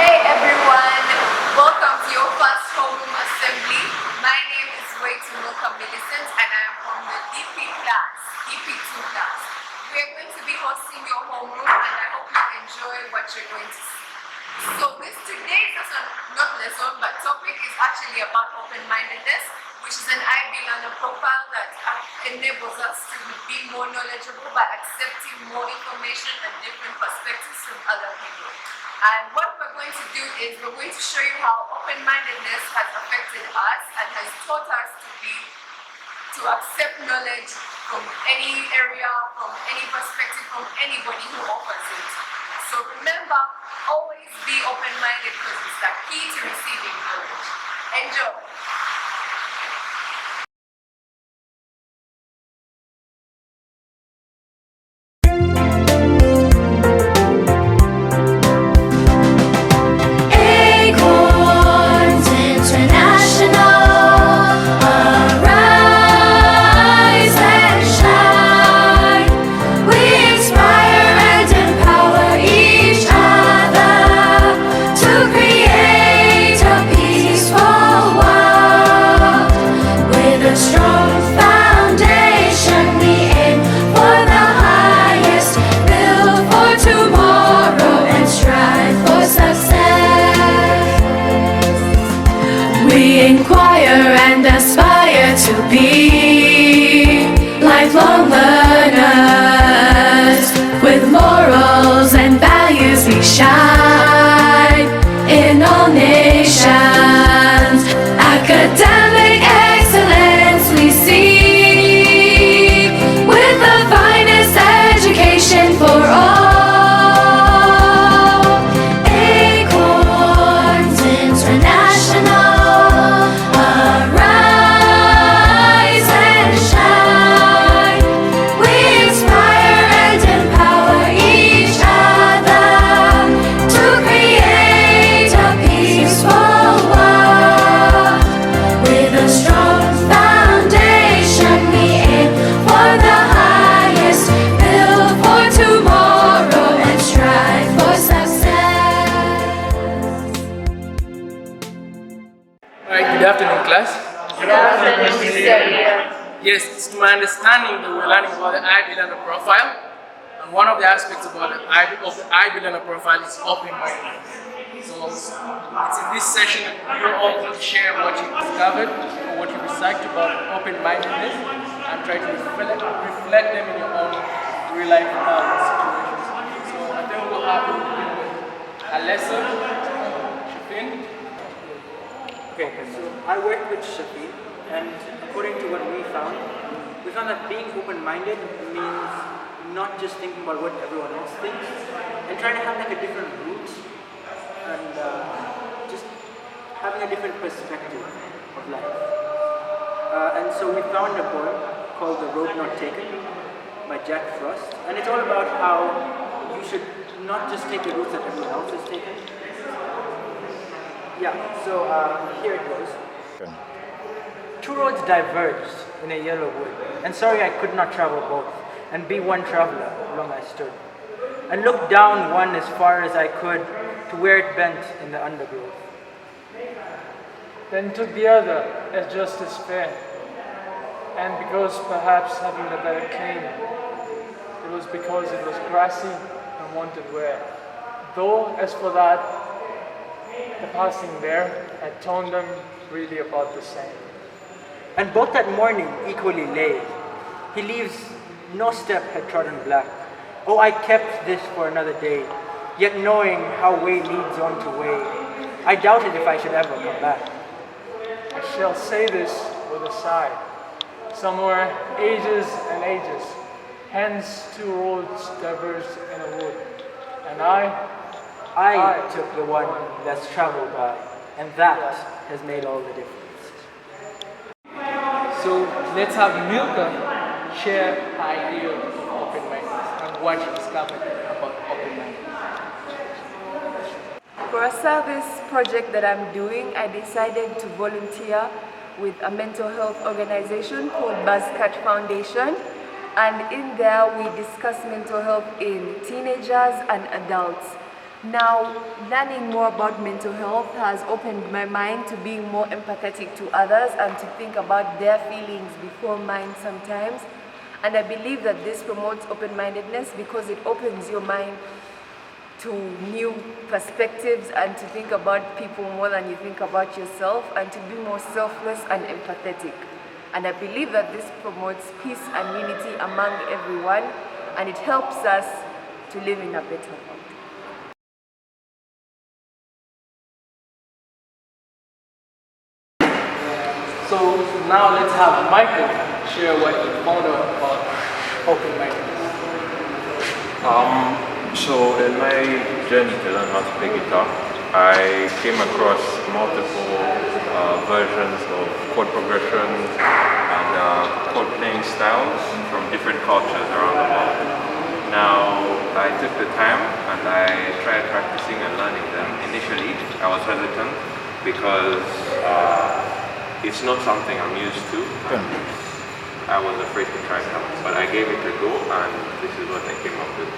Hey everyone, welcome to your first homeroom assembly. My name is Millicent and I am from the DP2 class. We are going to be hosting your homeroom and I hope you enjoy what you're going to see. So today's topic is actually about open-mindedness, which is an IB learner profile that enables us to be more knowledgeable by accepting more information and different perspectives from other people. And what we're going to do is we're going to show you how open-mindedness has affected us and has taught us to accept knowledge from any area, from any perspective, from anybody who offers it. So remember, always be open-minded because it's the key to receiving knowledge. Enjoy! We inquire and aspire to be lifelong learners. With morals and values we shine in all nations. Academic excellence we seek, with the finest education for all. Acorns International. Good afternoon, class. Good afternoon, Mr. Yes, it's to my understanding that we're learning about the IB learner profile, and one of the aspects about the IB learner profile is open-mindedness. So it's in this session that you're all going to share what you discovered or what you researched about open-mindedness and try to reflect them in your own real-life situations. So I think we'll have a lesson. Shafin. Okay, so I worked with Shafi, and according to what we found that being open-minded means not just thinking about what everyone else thinks and trying to have like a different route and just having a different perspective of life. And so we found a poem called The Road Not Taken by Jack Frost, and it's all about how you should not just take the routes that everyone else has taken. Yeah, so here it goes. Two roads diverged in a yellow wood, and sorry I could not travel both, and be one traveler, long I stood, and looked down one as far as I could, to where it bent in the undergrowth. Then took the other as just as fair, and because perhaps having the better claim, it was because it was grassy and wanted wear. Though, as for that, the passing there had told them really about the same. And both that morning equally lay. He leaves no step had trodden black. Oh, I kept this for another day, yet knowing how way leads on to way, I doubted if I should ever come back. I shall say this with a sigh. Somewhere ages and ages, hence two roads diverged in a wood, and I took the one less traveled by, and that has made all the difference. So let's have Milka share her idea of open-mindedness and what she discovered about open-mindedness. For a service project that I'm doing, I decided to volunteer with a mental health organization called Buzzcut Foundation, and in there we discuss mental health in teenagers and adults. Now, learning more about mental health has opened my mind to being more empathetic to others and to think about their feelings before mine sometimes. And I believe that this promotes open-mindedness because it opens your mind to new perspectives and to think about people more than you think about yourself and to be more selfless and empathetic. And I believe that this promotes peace and unity among everyone, and it helps us to live in a better world. So now let's have Michael share what he found out about open-mindedness. So in my journey to learn how to play guitar, I came across multiple versions of chord progressions and chord playing styles from different cultures around the world. Now, I took the time and I tried practicing and learning them. Initially, I was hesitant because it's not something I'm used to. I was afraid to try it out, but I gave it a go and this is what I came up with.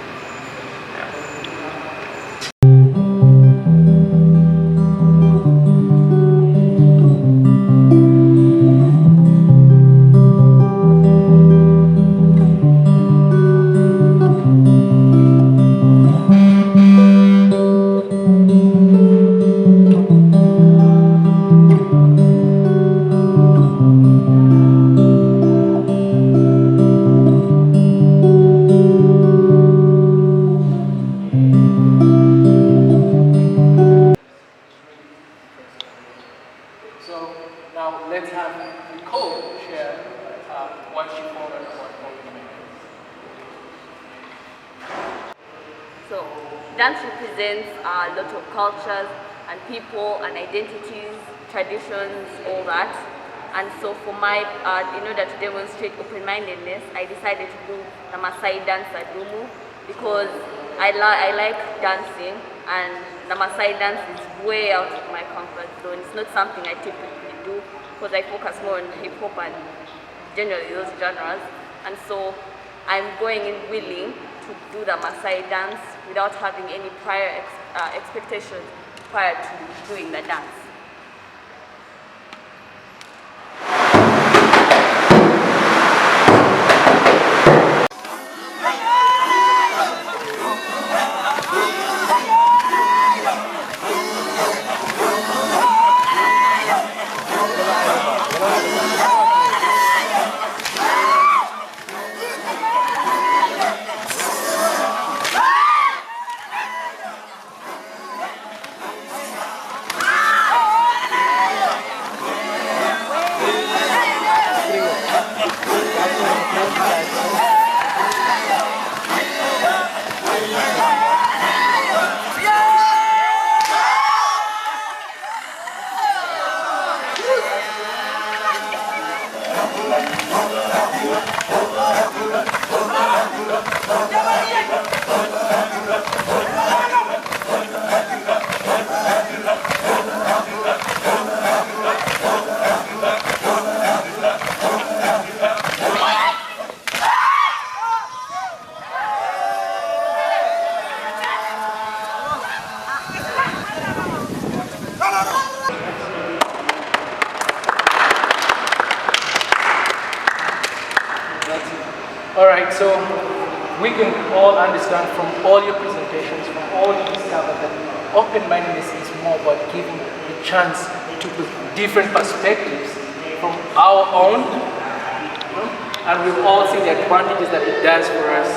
So now let's have Nicole share what she found out about open-mindedness. So, dance represents a lot of cultures and people and identities, traditions, all that. And so for in order to demonstrate open-mindedness, I decided to do the Maasai dance at Rumu because I like dancing, and the Maasai dance is way out of my comfort zone. It's not something I typically do because I focus more on hip-hop and generally those genres. And so I'm going in willing to do the Maasai dance without having any prior expectations prior to doing the dance. Alright, so we can all understand from all your presentations, from all you discovered that open-mindedness is more about giving a chance to different perspectives from our own, and we've all seen the advantages that it does for us.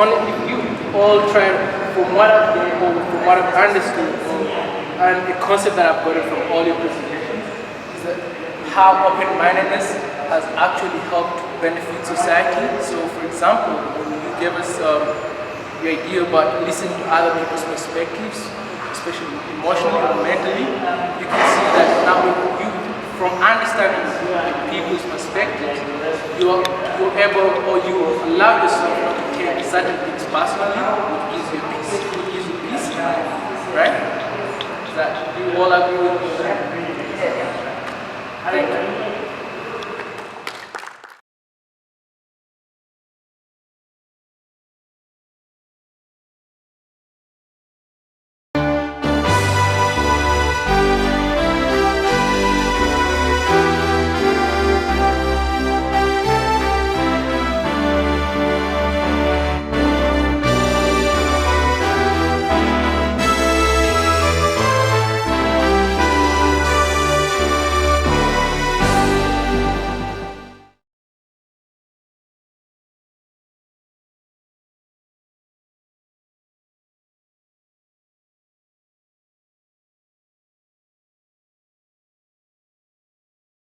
If you all try, from what I've been able, from what I've understood, and the concept that I've gotten from all your presentations is that how open-mindedness has actually helped benefit society. So for example, when you gave us the idea about listening to other people's perspectives, especially emotionally or mentally, you can see that now from understanding people's perspectives, you're able, or you allow yourself not to take certain things personally, which gives you peace, right? That you all agree with me